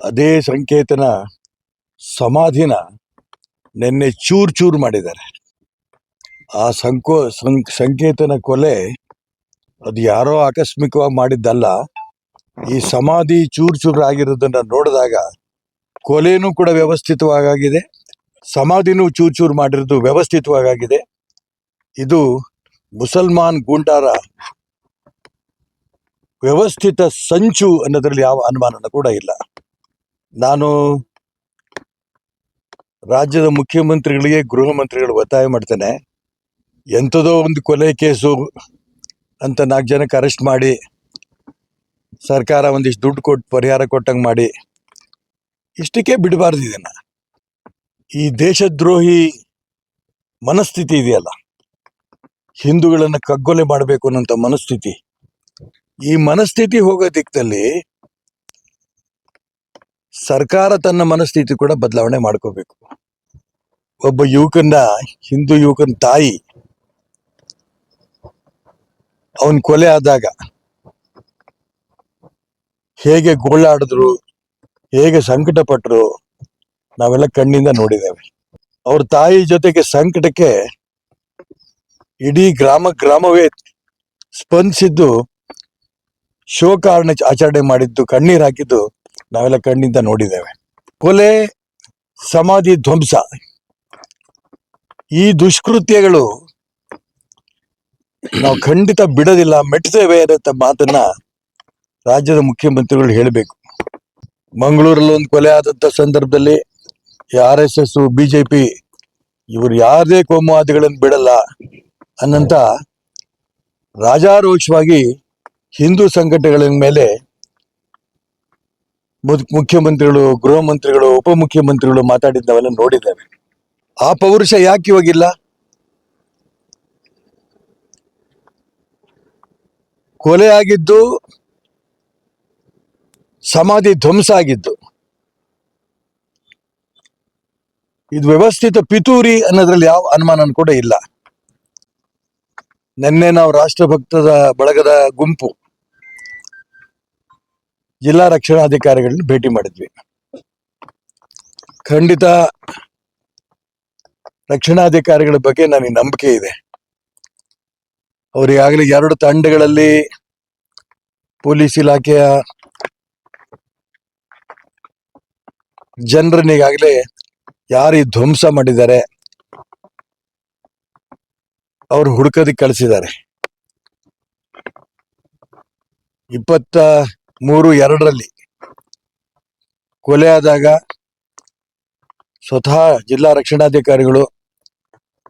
ಅದೇ ಸಂಕೇತನ ಸಮಾಧಿನ ನಿನ್ನೆ ಚೂರ್ ಚೂರ್ ಮಾಡಿದ್ದಾರೆ. ಆ ಸಂಕೇತನ ಕೊಲೆ ಅದು ಯಾರೋ ಆಕಸ್ಮಿಕವಾಗಿ ಮಾಡಿದ್ದಲ್ಲ. ಈ ಸಮಾಧಿ ಚೂರ್ ಚೂರ್ ಆಗಿರೋದನ್ನ ನೋಡಿದಾಗ ಕೊಲೆನೂ ಕೂಡ ವ್ಯವಸ್ಥಿತವಾಗಿದೆ, ಸಮಾಧಿನೂ ಚೂರ್ ಚೂರ್ ಮಾಡಿರೋದು ವ್ಯವಸ್ಥಿತವಾಗಿದೆ. ಇದು ಮುಸಲ್ಮಾನ್ ಗೂಂಡಾರ ವ್ಯವಸ್ಥಿತ ಸಂಚು ಅನ್ನೋದ್ರಲ್ಲಿ ಯಾವ ಅನುಮಾನ ಕೂಡ ಇಲ್ಲ. ನಾನು ರಾಜ್ಯದ ಮುಖ್ಯಮಂತ್ರಿಗಳಿಗೆ, ಗೃಹ ಮಂತ್ರಿಗಳು ಒತ್ತಾಯ ಮಾಡ್ತೇನೆ, ಎಂಥದೋ ಒಂದು ಕೊಲೆ ಕೇಸು ಅಂತ 4 ಜನಕ್ಕೆ ಅರೆಸ್ಟ್ ಮಾಡಿ ಸರ್ಕಾರ ಒಂದಿಷ್ಟು ದುಡ್ಡು ಕೊಟ್ಟು ಪರಿಹಾರ ಕೊಟ್ಟಂಗೆ ಮಾಡಿ ಇಷ್ಟಕ್ಕೆ ಬಿಡಬಾರ್ದು. ಇದನ್ನ ಈ ದೇಶದ್ರೋಹಿ ಮನಸ್ಥಿತಿ ಇದೆಯಲ್ಲ, ಹಿಂದೂಗಳನ್ನು ಕಗ್ಗೊಲೆ ಮಾಡಬೇಕು ಅನ್ನೋಂಥ ಮನಸ್ಥಿತಿ, ಈ ಮನಸ್ಥಿತಿ ಹೋಗೋ ದಿಕ್ಕಲ್ಲಿ ಸರ್ಕಾರ ತನ್ನ ಮನಸ್ಥಿತಿ ಕೂಡ ಬದಲಾವಣೆ ಮಾಡ್ಕೋಬೇಕು. ಒಬ್ಬ ಯುವಕನ, ಹಿಂದೂ ಯುವಕನ ತಾಯಿ ಅವನ್ ಕೊಲೆ ಆದಾಗ ಹೇಗೆ ಗೋಳಾಡಿದ್ರು, ಹೇಗೆ ಸಂಕಟ ಪಟ್ಟರು ನಾವೆಲ್ಲ ಕಣ್ಣಿಂದ ನೋಡಿದ್ದೇವೆ. ಅವ್ರ ತಾಯಿ ಜೊತೆಗೆ ಸಂಕಟಕ್ಕೆ ಇಡೀ ಗ್ರಾಮವೇ ಸ್ಪಂದಿಸಿದ್ದು, ಶೋಕಾರಣ ಆಚರಣೆ ಮಾಡಿದ್ದು, ಕಣ್ಣೀರು ಹಾಕಿದ್ದು ನಾವೆಲ್ಲ ಕಣ್ಣಿಂದ ನೋಡಿದ್ದೇವೆ. ಕೊಲೆ, ಸಮಾಧಿ ಧ್ವಂಸ, ಈ ದುಷ್ಕೃತ್ಯಗಳು ನಾವು ಖಂಡಿತ ಬಿಡೋದಿಲ್ಲ, ಮೆಟ್ತೇವೆ ಅನ್ನೋ ಮಾತನ್ನ ರಾಜ್ಯದ ಮುಖ್ಯಮಂತ್ರಿಗಳು ಹೇಳಬೇಕು. ಮಂಗಳೂರಲ್ಲಿ ಒಂದು ಕೊಲೆ ಆದಂತ ಸಂದರ್ಭದಲ್ಲಿ RSS, BJP ಇವರು ಯಾರದೇ ಕೋಮುವಾದಿಗಳನ್ನು ಬಿಡಲ್ಲ ಅನ್ನಂತ ರಾಜಾರೋಷವಾಗಿ ಹಿಂದೂ ಸಂಘಟನೆಗಳ ಮೇಲೆ ಮುಖ್ಯಮಂತ್ರಿಗಳು, ಗೃಹ ಮಂತ್ರಿಗಳು, ಉಪಮುಖ್ಯಮಂತ್ರಿಗಳು ಮಾತಾಡಿದ್ದವೆಲ್ಲ ನೋಡಿದ್ದೇವೆ. ಆ ಪೌರುಷ ಯಾಕೆ ಇವಾಗಿಲ್ಲ? ಕೊಲೆ ಆಗಿದ್ದು, ಸಮಾಧಿ ಧ್ವಂಸ ಆಗಿದ್ದು, ಇದು ವ್ಯವಸ್ಥಿತ ಪಿತೂರಿ ಅನ್ನೋದ್ರಲ್ಲಿ ಯಾವ ಅನುಮಾನ ಕೂಡ ಇಲ್ಲ. ನಿನ್ನೆ ನಾವು ರಾಷ್ಟ್ರಭಕ್ತದ ಬಳಗದ ಗುಂಪು ಜಿಲ್ಲಾ ರಕ್ಷಣಾಧಿಕಾರಿಗಳನ್ನ ಭೇಟಿ ಮಾಡಿದ್ವಿ. ಖಂಡಿತ ರಕ್ಷಣಾಧಿಕಾರಿಗಳ ಬಗ್ಗೆ ನನಗೆ ನಂಬಿಕೆ ಇದೆ. ಅವರಿಗಾಗಲೇ 2 ತಂಡಗಳಲ್ಲಿ ಪೊಲೀಸ್ ಇಲಾಖೆಯ ಜನರನ್ನಿಗಾಗಲೇ ಯಾರು ಈ ಧ್ವಂಸ ಮಾಡಿದ್ದಾರೆ ಅವರು ಹುಡುಕೋದಿಕ್ಕೆ ಕಳಿಸಿದ್ದಾರೆ. 23/2 ಕೊಲೆ ಆದಾಗ ಸ್ವತಃ ಜಿಲ್ಲಾ ರಕ್ಷಣಾಧಿಕಾರಿಗಳು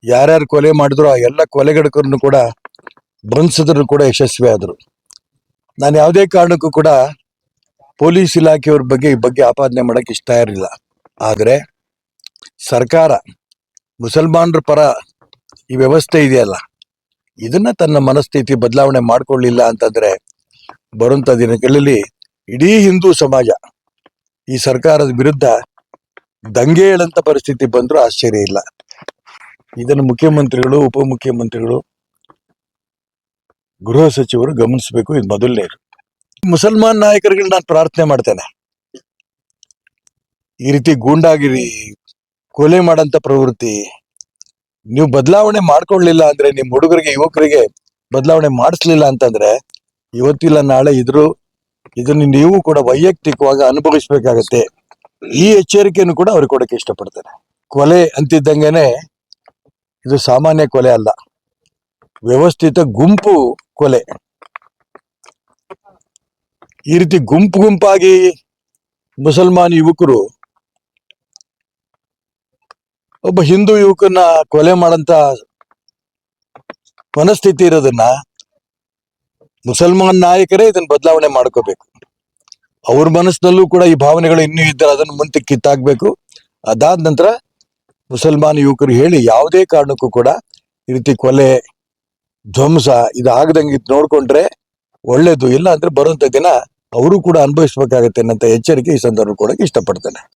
ಯಾರ್ಯಾರು ಕೊಲೆ ಮಾಡಿದ್ರು ಆ ಎಲ್ಲ ಕೊಲೆಗಡಕರನ್ನು ಕೂಡ ಬಂಧಿಸಿದ್ರು ಕೂಡ ಯಶಸ್ವಿ ಆದ್ರು. ನಾನು ಯಾವುದೇ ಕಾರಣಕ್ಕೂ ಕೂಡ ಪೊಲೀಸ್ ಇಲಾಖೆಯವ್ರ ಈ ಬಗ್ಗೆ ಆಪಾದನೆ ಮಾಡಕ್ಕೆ ಇಷ್ಟ ಇರಲಿಲ್ಲ. ಆದರೆ ಸರ್ಕಾರ ಮುಸಲ್ಮಾನರ ಪರ ಈ ವ್ಯವಸ್ಥೆ ಇದೆಯಲ್ಲ, ಇದನ್ನ ತನ್ನ ಮನಸ್ಥಿತಿ ಬದಲಾವಣೆ ಮಾಡ್ಕೊಳ್ಳಿಲ್ಲ ಅಂತಂದ್ರೆ ಬರುವಂತ ದಿನಗಳಲ್ಲಿ ಇಡೀ ಹಿಂದೂ ಸಮಾಜ ಈ ಸರ್ಕಾರದ ವಿರುದ್ಧ ದಂಗೆ ಏಳಂತ ಪರಿಸ್ಥಿತಿ ಬಂದ್ರೂ ಆಶ್ಚರ್ಯ ಇಲ್ಲ. ಇದನ್ನು ಮುಖ್ಯಮಂತ್ರಿಗಳು, ಉಪಮುಖ್ಯಮಂತ್ರಿಗಳು, ಗೃಹ ಸಚಿವರು ಗಮನಿಸಬೇಕು. ಇದು ಮೊದಲನೇದು. ಮುಸಲ್ಮಾನ್ ನಾಯಕರಿಗೆ ನಾನು ಪ್ರಾರ್ಥನೆ ಮಾಡ್ತೇನೆ, ಈ ರೀತಿ ಗೂಂಡಾಗಿರಿ, ಕೊಲೆ ಮಾಡಂತ ಪ್ರವೃತ್ತಿ ನೀವು ಬದಲಾವಣೆ ಮಾಡ್ಕೊಳ್ಳಿಲ್ಲ ಅಂದ್ರೆ, ನಿಮ್ಮ ಹುಡುಗರಿಗೆ, ಯುವಕರಿಗೆ ಬದಲಾವಣೆ ಮಾಡಿಸ್ಲಿಲ್ಲ ಅಂತಂದ್ರೆ ಇವತ್ತಿಲ್ಲ ನಾಳೆ ಇದನ್ನು ನೀವು ಕೂಡ ವೈಯಕ್ತಿಕವಾಗಿ ಅನುಭವಿಸ್ಬೇಕಾಗತ್ತೆ. ಈ ಎಚ್ಚರಿಕೆಯನ್ನು ಕೂಡ ಅವ್ರಿಗೆ ಕೊಡಕ್ಕೆ ಇಷ್ಟಪಡ್ತೇನೆ. ಕೊಲೆ ಅಂತಿದ್ದಂಗೆನೆ ಇದು ಸಾಮಾನ್ಯ ಕೊಲೆ ಅಲ್ಲ, ವ್ಯವಸ್ಥಿತ ಗುಂಪು ಕೊಲೆ. ಈ ರೀತಿ ಗುಂಪಾಗಿ ಮುಸಲ್ಮಾನ್ ಯುವಕರು ಒಬ್ಬ ಹಿಂದೂ ಯುವಕನ ಕೊಲೆ ಮಾಡಂತ ಮನಸ್ಥಿತಿ ಇರೋದನ್ನ ಮುಸಲ್ಮಾನ್ ನಾಯಕರೇ ಇದನ್ನ ಬದಲಾವಣೆ ಮಾಡ್ಕೋಬೇಕು. ಅವ್ರ ಮನಸ್ಸಿನಲ್ಲೂ ಕೂಡ ಈ ಭಾವನೆಗಳು ಇನ್ನೂ ಇದ್ದರೆ ಅದನ್ನು ಮುಂದೆ ಕಿತ್ತಾಕ್ಬೇಕು. ಅದಾದ ನಂತರ ಮುಸಲ್ಮಾನ್ ಯುವಕರು ಹೇಳಿ ಯಾವುದೇ ಕಾರಣಕ್ಕೂ ಕೂಡ ಈ ರೀತಿ ಕೊಲೆ, ಧ್ವಂಸ ಇದಾಗದಂಗೆ ನೋಡ್ಕೊಂಡ್ರೆ ಒಳ್ಳೇದು. ಇಲ್ಲ ಅಂದ್ರೆ ಬರುವಂತ ದಿನ ಅವರು ಕೂಡ ಅನುಭವಿಸ್ಬೇಕಾಗತ್ತೆ ಅನ್ನೋ ಎಚ್ಚರಿಕೆ ಈ ಸಂದರ್ಭ ಕೊಡಕ್ಕೆ ಇಷ್ಟಪಡ್ತೇನೆ.